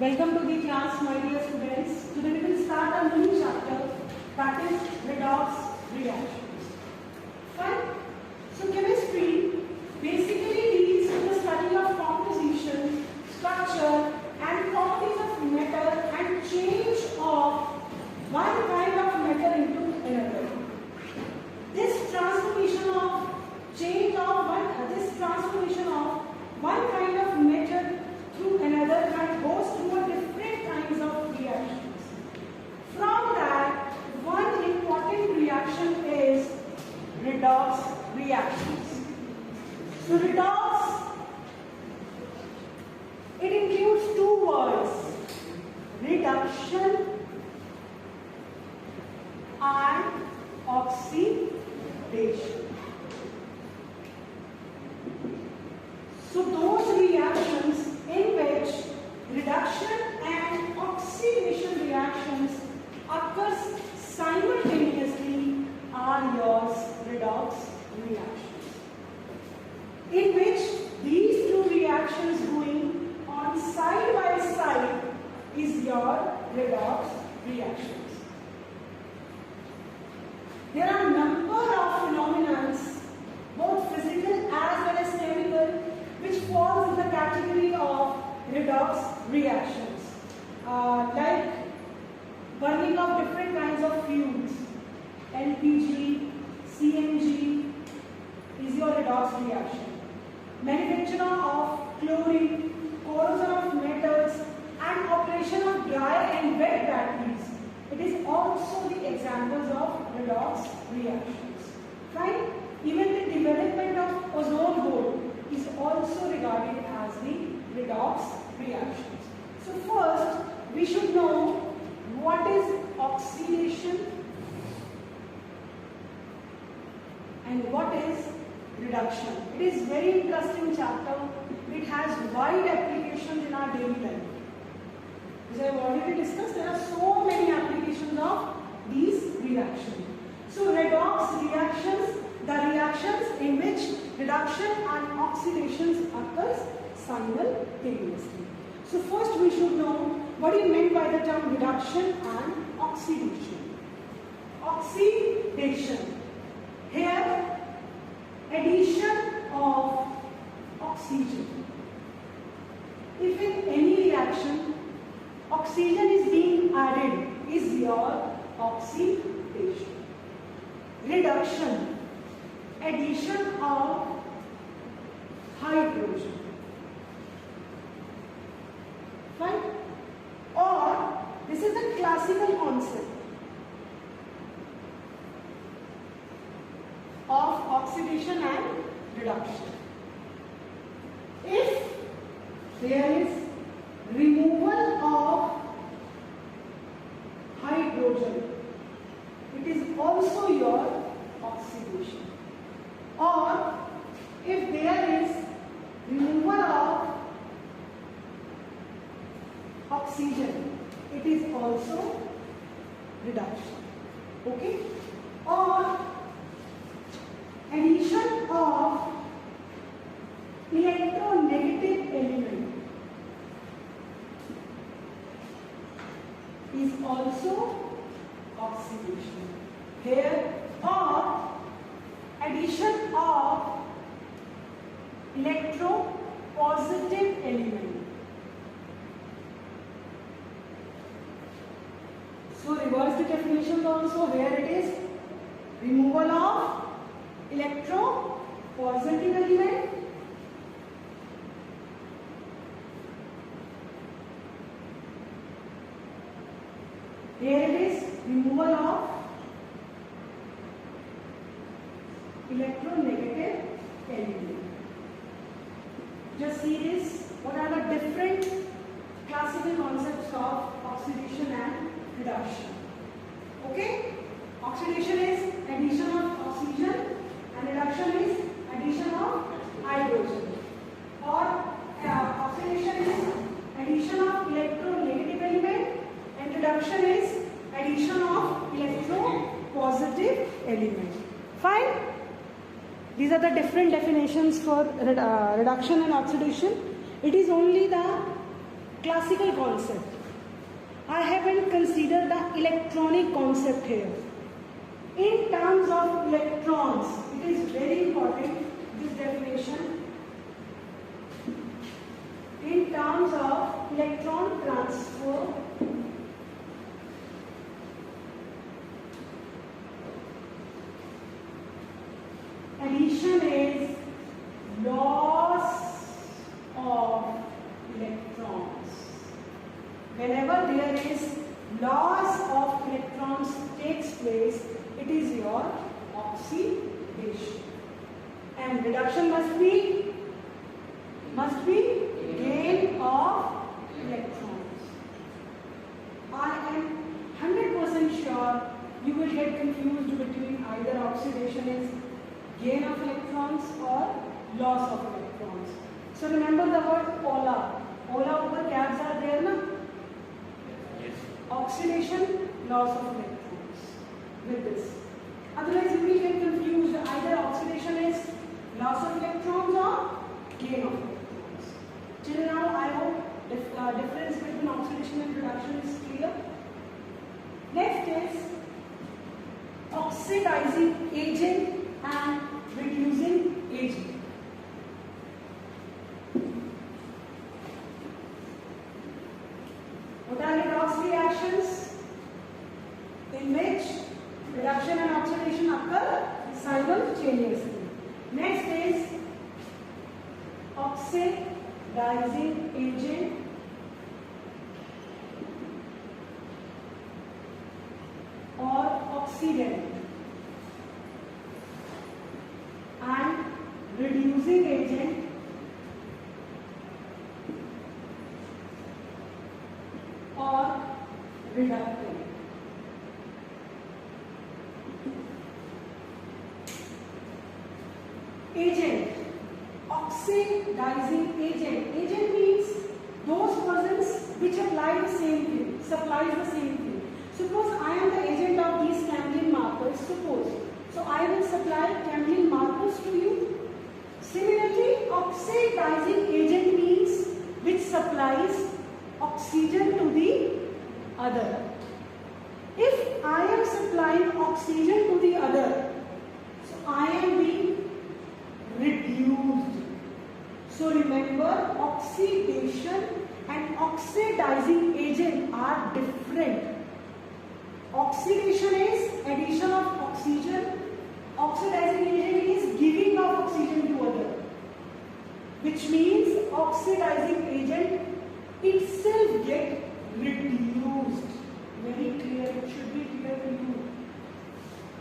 Welcome to the class, my dear students. Today we will start a new chapter, that is redox reactions. Fine. So chemistry basically leads to the study of composition, structure, and properties of matter and change of one kind of matter into another. This transformation of one kind of matter through another and goes through a different kinds of reactions. From that, one important reaction is redox reactions. So redox, it includes two words, reduction and oxidation. So those reactions in which reduction and oxidation reactions occurs simultaneously are your redox reactions, in which these two reactions going on side by side is your redox reactions. There are a number of phenomena, both physical as well as chemical, which falls in the category of redox reactions, like burning of different kinds of fuels, LPG, CNG is your redox reaction. Manufacture of chlorine, corrosion of metals, and operation of dry and wet batteries. It is also the examples of redox reactions. Fine? Even the development of ozone hole is also regarded as the redox reactions. So first, we should know what is oxidation and what is reduction. It is very interesting chapter. It has wide applications in our daily life. As I have already discussed, there are so many applications of these reactions. So redox reactions, the reactions in which reduction and oxidations occurs simultaneously. So first we should know what is meant by the term reduction and oxidation. Oxidation. Here, addition of oxygen. If in any reaction oxygen is being added, is your oxidation. Reduction, addition of hydrogen. Fine? Or this is the classical concept of oxidation and reduction. If there is removal of hydrogen, it is also your oxidation. Or if there is removal of oxygen, it is also reduction. Okay? Or addition of electronegative element is also oxidation. Here, or addition of electropositive element. So reverse the definitions also. Here it is removal of electropositive element. Here it is removal of electronegative element. Just see this. What are the different classical concepts of oxidation and reduction? Okay? Oxidation is addition of oxygen and reduction is addition of hydrogen. Or oxidation is addition of electronegative element and reduction is addition of electropositive element. Fine? These are the different definitions for reduction and oxidation. It is only the classical concept. I haven't considered the electronic concept here. In terms of electrons, it is very important, this definition. In terms of electron transfer, addition is loss of electrons. Whenever there is loss of electrons takes place, it is your oxidation. And reduction must be gain of electrons. I am 100% sure you will get confused between either oxidation is gain of electrons or loss of electrons. So remember the word polar. Polar over cabs are there, na? Yes. Oxidation, loss of electrons with this. Otherwise you will get confused. Either oxidation is loss of electrons or gain of electrons. Till now I hope difference between oxidation and reduction is clear. Next is oxidizing agent and reducing agent. What are redox reactions? In which reduction and oxidation occur simultaneously. Next is oxidizing agent or oxidant and reducing agent or reductant. Agent, oxidizing agent. Agent means those persons which apply the same thing, supplies the same thing. Suppose I am the agent of these camlin markers, suppose. So I will supply camlin markers to you. Similarly, oxidizing agent means which supplies oxygen to the other. If I am supplying oxygen to the other, so I am being reduced. So remember, oxidation and oxidizing agent are different. Oxidation is addition of oxygen. Oxidizing agent is giving of oxygen to other. Which means oxidizing agent itself get reduced. Very clear, it should be clear to you.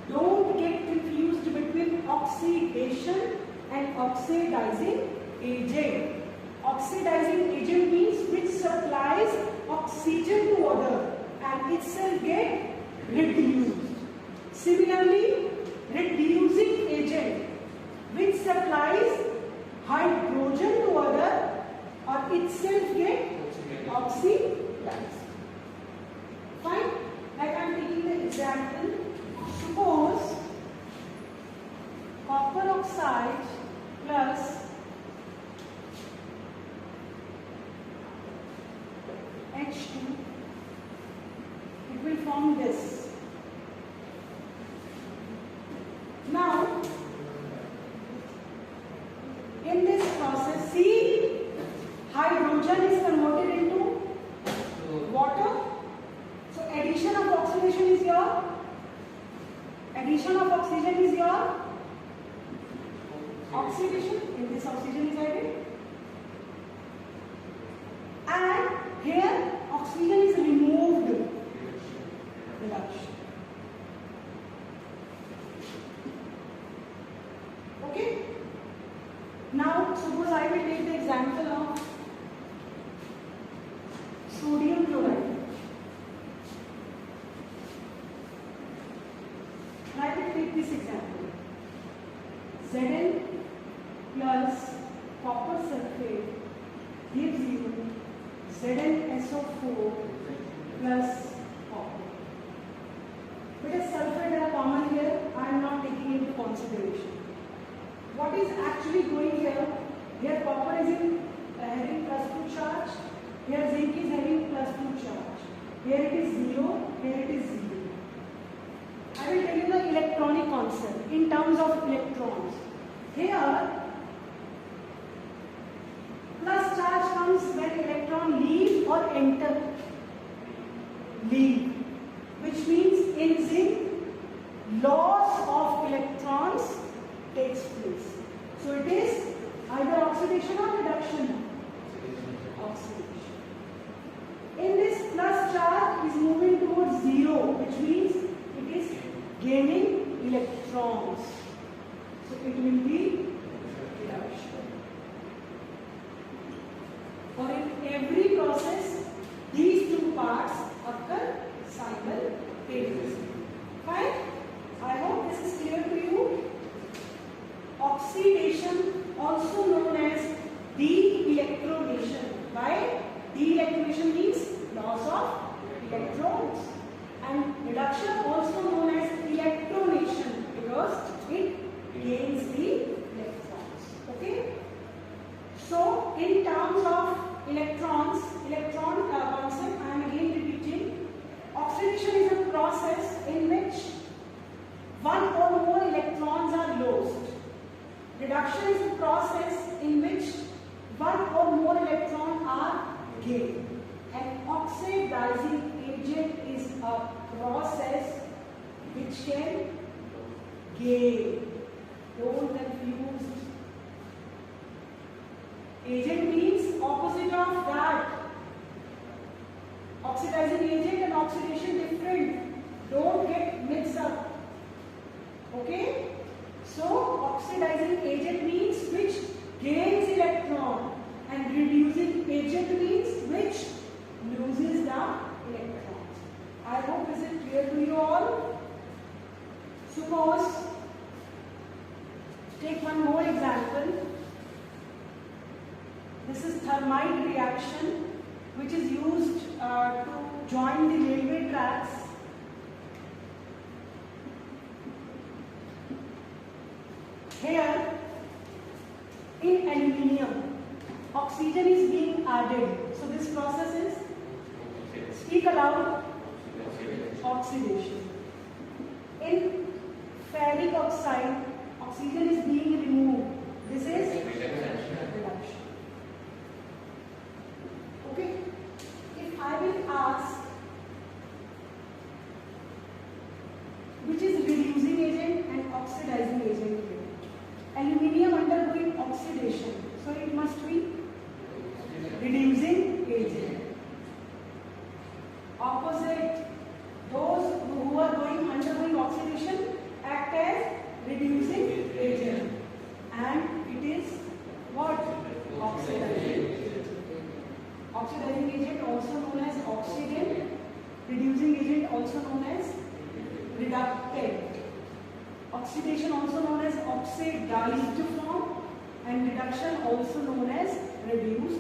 Don't get confused between oxidation and oxidizing agent. Oxidizing agent means which supplies oxygen to other and itself get reduced. Similarly, reducing agent which supplies hydrogen to other or itself get oxidized. Fine? Like I am taking the example. Suppose copper oxide plus H2, it will form this. Now, in this process, see, hydrogen is converted into water. So addition of oxidation is your, addition of oxygen is your oxidation. In this oxygen is added. And here oxygen is removed. Reduction. Okay? Now suppose I will take the example of sodium chloride. I will take this example. Zn plus copper sulfate gives you ZnSO4 plus copper. Because sulfate are common here, I am not taking into consideration. What is actually going here? Here copper is in having +2 charge, Here zinc is having +2 charge. Here it is 0, here it is 0. I will tell you the electronic concept in terms of electrons. Here, plus charge comes when electron leave or enter. Leave, which means in zinc, loss of electrons takes place. So it is either oxidation or reduction. Oxidation. In this plus charge is moving towards 0, which means it is gaining electrons. So it will be reduction. For in every process, these two parts occur simultaneously. Fine? I hope this is clear to you. Oxidation, also known as de-electronation. Why? De-electronation means loss of electrons. And reduction, also known as electronation, because it gains the electrons. Okay? So, in terms of electron concept, I am again repeating. Oxidation is a process in which one or more electrons are lost. Reduction is a process in which one or more electrons are gained. An oxidizing agent is a process which can gain. Don't confuse. Agent means opposite of that. Oxidizing agent and oxidation different. Don't get mixed up. Okay? So, oxidizing agent means which gains electron, and reducing agent means which loses the electrons. I hope is it clear to you all? Suppose, take one more example. This is thermite reaction, which is used to join the railway tracks. Here, in aluminium, oxygen is being added. So this process is, speak aloud, oxidation. In ferric oxide, oxygen is being removed. This is reduction. Okay? If I will ask, which is reducing agent and oxidizing agent here? Aluminium undergoing oxidation, so it must be reducing agent. Opposite, those who are undergoing oxidation act as reducing agent, and it is what? Oxidizing agent. Oxidizing agent also known as oxidant, reducing agent also known as reductant. Oxidation also known as oxidized form, and reduction also known as reduced